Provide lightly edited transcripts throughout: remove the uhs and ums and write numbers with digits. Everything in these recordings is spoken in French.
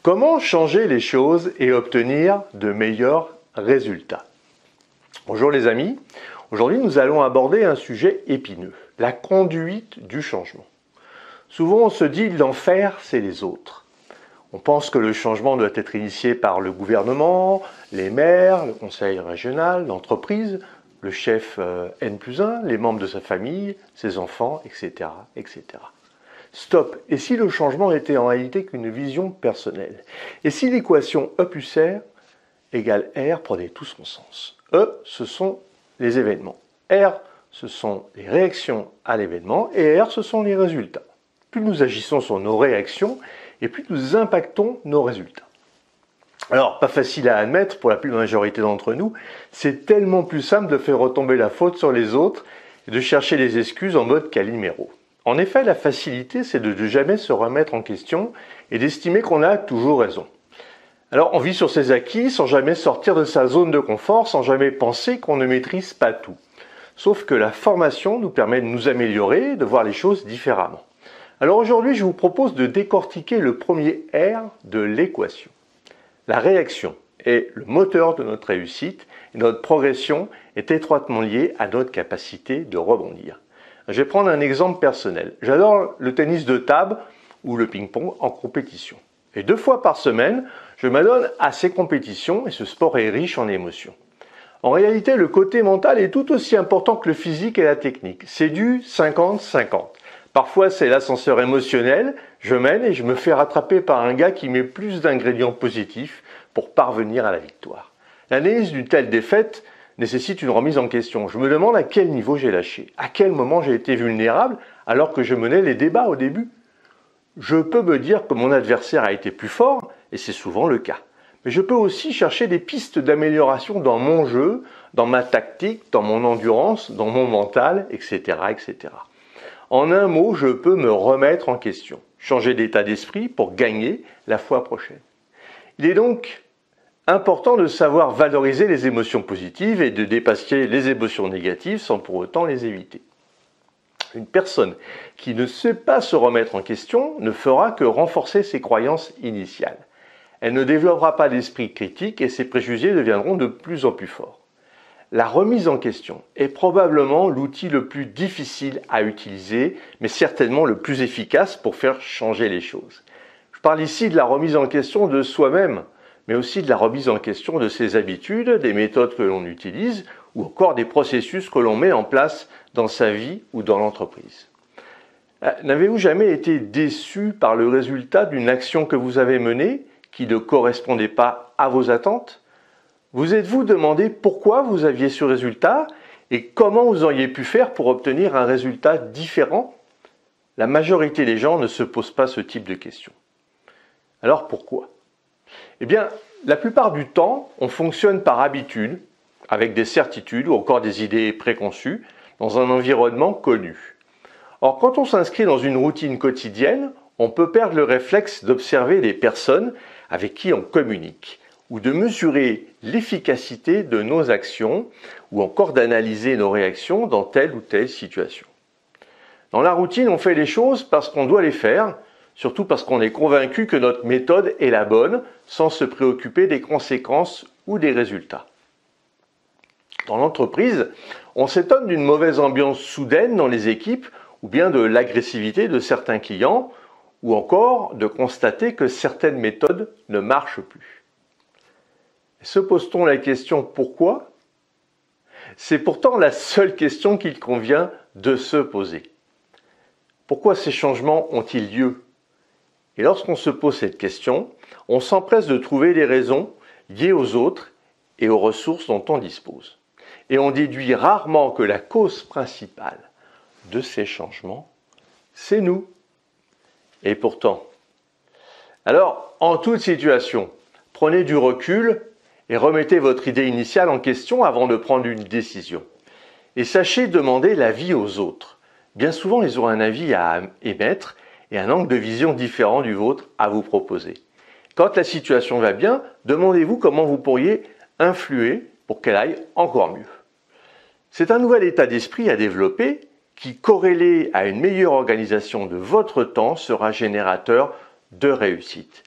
Comment changer les choses et obtenir de meilleurs résultats? Bonjour les amis, aujourd'hui nous allons aborder un sujet épineux, la conduite du changement. Souvent on se dit l'enfer c'est les autres. On pense que le changement doit être initié par le gouvernement, les maires, le conseil régional, l'entreprise, le chef N+1, les membres de sa famille, ses enfants, etc., etc. Stop! Et si le changement était en réalité qu'une vision personnelle? Et si l'équation E plus R égale R prenait tout son sens? E, ce sont les événements. R, ce sont les réactions à l'événement. Et R, ce sont les résultats. Plus nous agissons sur nos réactions, et plus nous impactons nos résultats. Alors, pas facile à admettre pour la plus majorité d'entre nous, c'est tellement plus simple de faire retomber la faute sur les autres et de chercher les excuses en mode Calimero. En effet, la facilité, c'est de ne jamais se remettre en question et d'estimer qu'on a toujours raison. Alors, on vit sur ses acquis sans jamais sortir de sa zone de confort, sans jamais penser qu'on ne maîtrise pas tout. Sauf que la formation nous permet de nous améliorer, de voir les choses différemment. Alors aujourd'hui, je vous propose de décortiquer le premier R de l'équation. La réaction est le moteur de notre réussite et notre progression est étroitement liée à notre capacité de rebondir. Je vais prendre un exemple personnel. J'adore le tennis de table ou le ping-pong en compétition. Et 2 fois par semaine, je m'adonne à ces compétitions et ce sport est riche en émotions. En réalité, le côté mental est tout aussi important que le physique et la technique. C'est du 50-50. Parfois, c'est l'ascenseur émotionnel, je mène et je me fais rattraper par un gars qui met plus d'ingrédients positifs pour parvenir à la victoire. L'analyse d'une telle défaite nécessite une remise en question. Je me demande à quel niveau j'ai lâché, à quel moment j'ai été vulnérable alors que je menais les débats au début. Je peux me dire que mon adversaire a été plus fort, et c'est souvent le cas. Mais je peux aussi chercher des pistes d'amélioration dans mon jeu, dans ma tactique, dans mon endurance, dans mon mental, etc., etc. En un mot, je peux me remettre en question, changer d'état d'esprit pour gagner la fois prochaine. Il est donc important de savoir valoriser les émotions positives et de dépasser les émotions négatives sans pour autant les éviter. Une personne qui ne sait pas se remettre en question ne fera que renforcer ses croyances initiales. Elle ne développera pas d'esprit critique et ses préjugés deviendront de plus en plus forts. La remise en question est probablement l'outil le plus difficile à utiliser, mais certainement le plus efficace pour faire changer les choses. Je parle ici de la remise en question de soi-même, mais aussi de la remise en question de ses habitudes, des méthodes que l'on utilise ou encore des processus que l'on met en place dans sa vie ou dans l'entreprise. N'avez-vous jamais été déçu par le résultat d'une action que vous avez menée qui ne correspondait pas à vos attentes? Vous êtes-vous demandé pourquoi vous aviez ce résultat et comment vous auriez pu faire pour obtenir un résultat différent? La majorité des gens ne se posent pas ce type de questions. Alors pourquoi? Eh bien, la plupart du temps, on fonctionne par habitude, avec des certitudes ou encore des idées préconçues, dans un environnement connu. Or, quand on s'inscrit dans une routine quotidienne, on peut perdre le réflexe d'observer les personnes avec qui on communique, ou de mesurer l'efficacité de nos actions, ou encore d'analyser nos réactions dans telle ou telle situation. Dans la routine, on fait les choses parce qu'on doit les faire, surtout parce qu'on est convaincu que notre méthode est la bonne, sans se préoccuper des conséquences ou des résultats. Dans l'entreprise, on s'étonne d'une mauvaise ambiance soudaine dans les équipes, ou bien de l'agressivité de certains clients, ou encore de constater que certaines méthodes ne marchent plus. Se pose-t-on la question pourquoi? C'est pourtant la seule question qu'il convient de se poser. Pourquoi ces changements ont-ils lieu? Et lorsqu'on se pose cette question, on s'empresse de trouver des raisons liées aux autres et aux ressources dont on dispose. Et on déduit rarement que la cause principale de ces changements, c'est nous. Et pourtant, alors, en toute situation, prenez du recul et remettez votre idée initiale en question avant de prendre une décision. Et sachez demander l'avis aux autres. Bien souvent, ils ont un avis à émettre et un angle de vision différent du vôtre à vous proposer. Quand la situation va bien, demandez-vous comment vous pourriez influer pour qu'elle aille encore mieux. C'est un nouvel état d'esprit à développer qui, corrélé à une meilleure organisation de votre temps, sera générateur de réussite.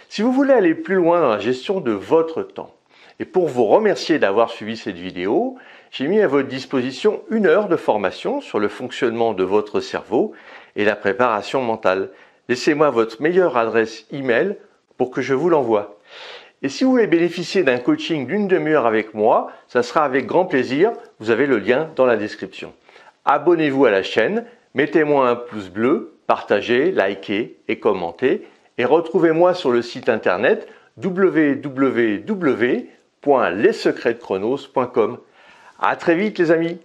Si vous voulez aller plus loin dans la gestion de votre temps, et pour vous remercier d'avoir suivi cette vidéo, j'ai mis à votre disposition 1 heure de formation sur le fonctionnement de votre cerveau et la préparation mentale. Laissez-moi votre meilleure adresse email pour que je vous l'envoie. Et si vous voulez bénéficier d'un coaching d'1 demi-heure avec moi, ça sera avec grand plaisir. Vous avez le lien dans la description. Abonnez-vous à la chaîne, mettez-moi un pouce bleu, partagez, likez et commentez. Et retrouvez-moi sur le site internet www.lessecretsdechronos.com. À très vite les amis!